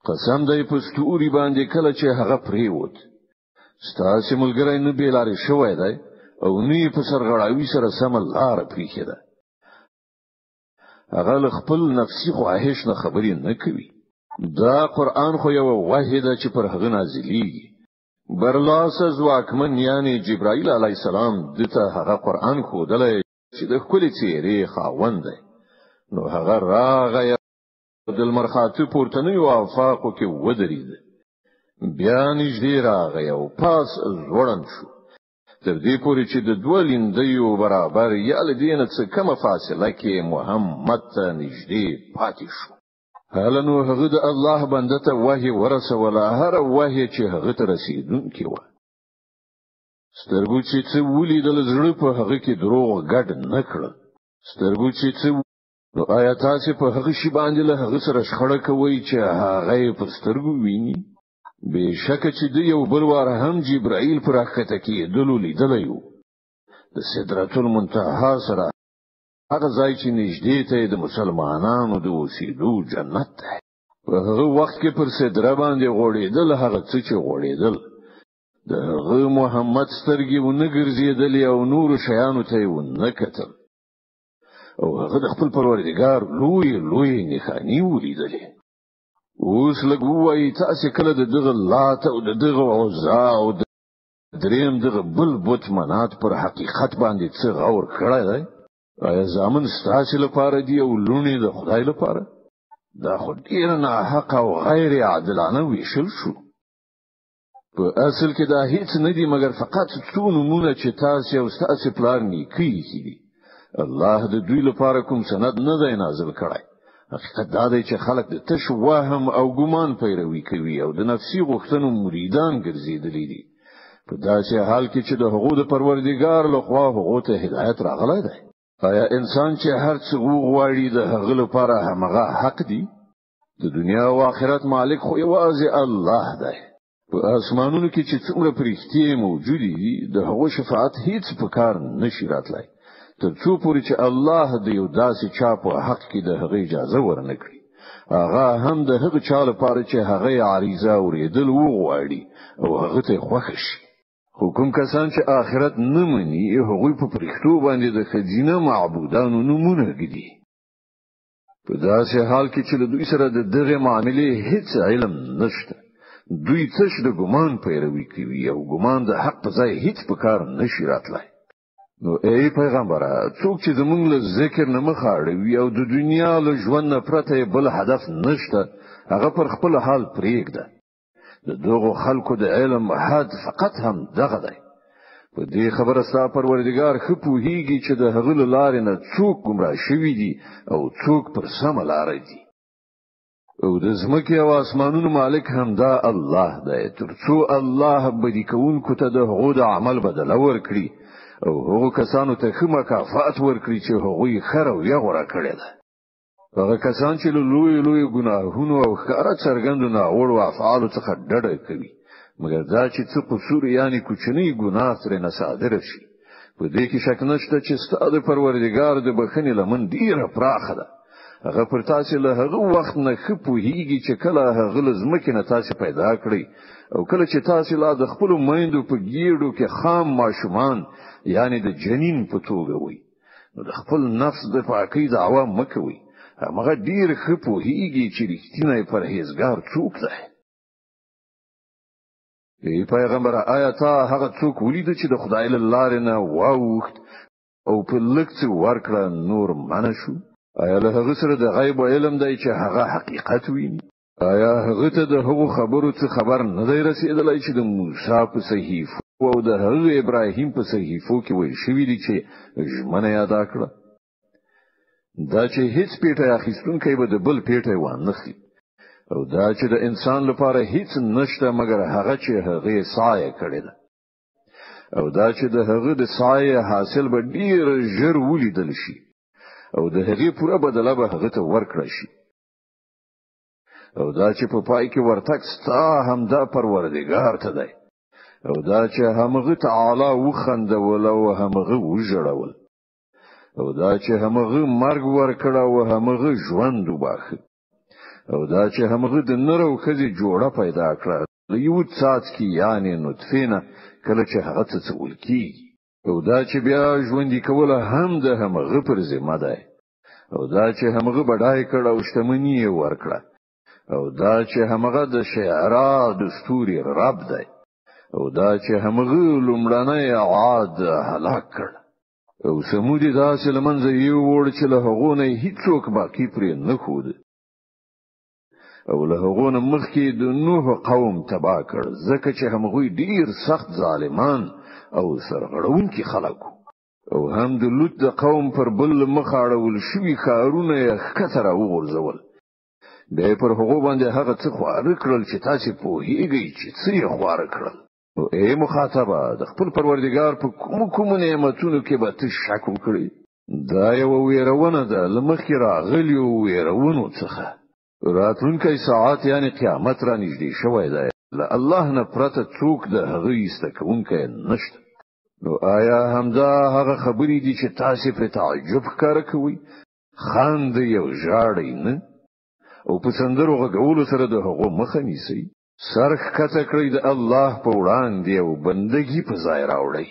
قسم دی په ستوري باندې کله چې هغه پریوت ستاسو ملګری نه بیلارې شوی دی او نه په سرغړاوي سره سم لار پریخي ده هغه خپل نفسي خواهش نه خبرې نه کوي دا قران خو یو وحی ده چې پر هغه نازلېږي برلاس ځواکمن یعنی جبرائیل علی السلام دته هغه قران خو دلې چې د خپل چیرې خاوند دی نو هغه راغی د المرخاتی پورتنی وافاقو کې ودرید بیا نږدې راغی او پاس زوړن شو تر دې پورې چې د دوه لیندیو برابر یا لدینه څه کومه فاصله کې محمد ته نږدې پاتې شو هلنو هغه د الله بنده ته وحی ورسوله هر وحی چې هغه ته رسیدونکي و سترګو چې څه ولیدل زړه په هغه کې دروغ ګډ نه کړ سترګو چې څه نو آیا تاسو په هغه شی باندې له هغه سره شخړه کوي چې هغه په سترګو ویني بشک چې د یو بل وار هم جبرائیل پر راکته کې دلو لیدلی یو د سدرۃ المنتهى سره هغه ځای چې نږدې ته د مسلمانانو د اوسېدو جنت دی په هغه وخت کې پر سدره باندې غوړېدل هغه څه چې غوړېدل د هغه محمد سترګې ونه ګرځېدلې او نور شیانو ته ونه کتل او هغه د خپل پروردګار لوی نښانې ولیدلې اوس لګوي تاسو کله دغه لات او دغه عزا او دریم دغه بل بوت منات پر حقیقت باندې څه غور کړی دی آیا زامن ستاسو لپاره دی او لونی د خدای لپاره دا خو ډیر نه حق او غیر عادلانه ویشل شو په اصل کې دا هیڅ نه دی مګر فقط څو نمونه چې تاسو او تاسو پلان نیکی دي الله د دوی لپاره کوم سند نه دی نازل کړی حقیقت دا دی چې خلک د تش وهم او ګمان پیروي کوي او د نفسي غوښتنو مریدان ګرځېدلي دي په داسې حال کې چې د حقوق پروردګار له خوا حقوق ته هدایت راغلی دی آیا انسان چې هر څه غواړي د هغه لپاره همغه حق دی د دنیا او آخرت مالک خو یوازې الله دی په اسمانونو کې چې څومره پرښتې موجود دي د هغو شفاعت هیڅ په کار نشي راتلای تر څو پورې چې الله د یو داسې چا په حق کې د هغه اجازه ورنکړي هغه هم د هغه چا لپاره چې هغه عریضه اوریدل وغواړي او هغه ته خوښ شي حکم کسان چې آخرت نه مني هغه په پرښتو باندې د خزینه معبودانو نمونه ګدي په داسې حال کې چې دوی سره د دغه معاملې هیڅ علم نشته دوی څه د ګمان پیروي کوي او ګمان د حق په ځای هیڅ په کار نشي راتلای نو ای پیغمبره څوک چې زمونږ له ذکر نه مخاړوي او د دنیا له ژوند نه پرته بل هدف نشته هغه پر خپل حال پریږده د دغه خلکو د علم حد فقط هم دغه دی په دې خبره ستا پروردګار خو پوهیږي چې د هغه لارې نه څوک گمراه شوی دي او څوک پر سم لار دي او د زمکه او اسمانونو مالک هم دا الله دی ترڅو الله بدی کوونکو ته د هغو د عمل بدل ورکړي او هغه کسانو ته خو مکافات ورکړي چې هغوی خره او یغوره کړی ده هغه کسان چې لوی ګناهونو او ښکارا څرګندو نه وړو افعال څخه ډډه کوي مګر دا چې څه قصور یعنی کوچنی ګناه تر نه صادره شي په دې کې شک نشته چې ستاسو پروردګار د بخښنې لمن ډیره پراخه ده هغه پر تاسو له هغه وخت نه خپوهیږي چې کله هغه لزمکه نه تاسو پیدا کړی او کله چې تاسو لا د خپل میندو په ګیړو کې خام ماشومان یعنی د جنین په توګه وي نو د خپل نفس د پاکۍ دعوا مکوي هغه ډیر خپوهیږي چې رښتینی پرهیزګار څوک دی ای پیغمبر آیا تا هغه څوک ولید چې د خدای له لارې نه واوښت او په لکڅ ورکړه نور منه شو آیا له هغه سره د غیب علم دی چې هغه حقیقت ویني آیا هغه ته د هغو خبرو څخه خبر نه دی رسیدلی چې د موسی په صحیفه او د هغه ابراهیم په صحیفو کې وایي شوی دی چې ژمنه یاد کړه دا چې هیڅ پیټه اخیستونکی به د بل پیټه وانخي او دا چې د انسان لپاره هیڅ نشته مګر هغه چې هغه سایه کړی ده او دا چې د هغه د سایه حاصل به ډیر ژر ولیدل شي او د هغه پوره بدله به هغه ته ورکړی شي او دا چې په پای کې ورتک ستا هم دا پروردګار ته دی او دا چې همغه تعالی وخندول او همغه وژړول او دا چې همغه مرګ ورکړ او همغه ژوند وباخه او دا چې همغه د نر او ښځې جوړه پیدا کړه یو څاڅکی یعنی نطفه نه کله چې هغه څه ولکېږي او دا چې بیا ژوندۍ کوله هم د همغه پر ذمہ ده او دا چې همغه بډای کړه او شتمنی ورکړه او دا چې همغه د شعرا دستوري رب ده او دا چې همغه لومړنۍ عاد هلاک کړ او سمودي دا چې لمنځه یو وړ چې له هغه نه هیڅوک باقی پرې نه خود او له هغه نه مخکې د نوح قوم تبا کړ ځکه چې همغه ډیر سخت ظالمان او سرغړونکي خلک او هم د لوط د قوم پر بل مخاړول شوی کارونه یې ښکته وغورځول به پر هغه باندې هغه څه خواره کړل چې تاسو په هیګي چې څه یې خواره کړل او ای مخاطبه د خپل پروردگار په کوم نعمتونو کې به ته شک وکړي دا یو ویرونه ده لمخې راغلی ویرونو څخه راتلونکي ساعت یعنی قیامت را نږدې شوی دی له الله نه پرته څوک د هغه استکونکي نشته نو آیا همدا هغه خبرې دي چې تاسو په تعجب کار کوي خاند یو ژاړي نه او په سندرو غوولو سره د هغه مخه نیسي سرخ کته کړی د الله په وړاندې او بندگی په ځای راوړي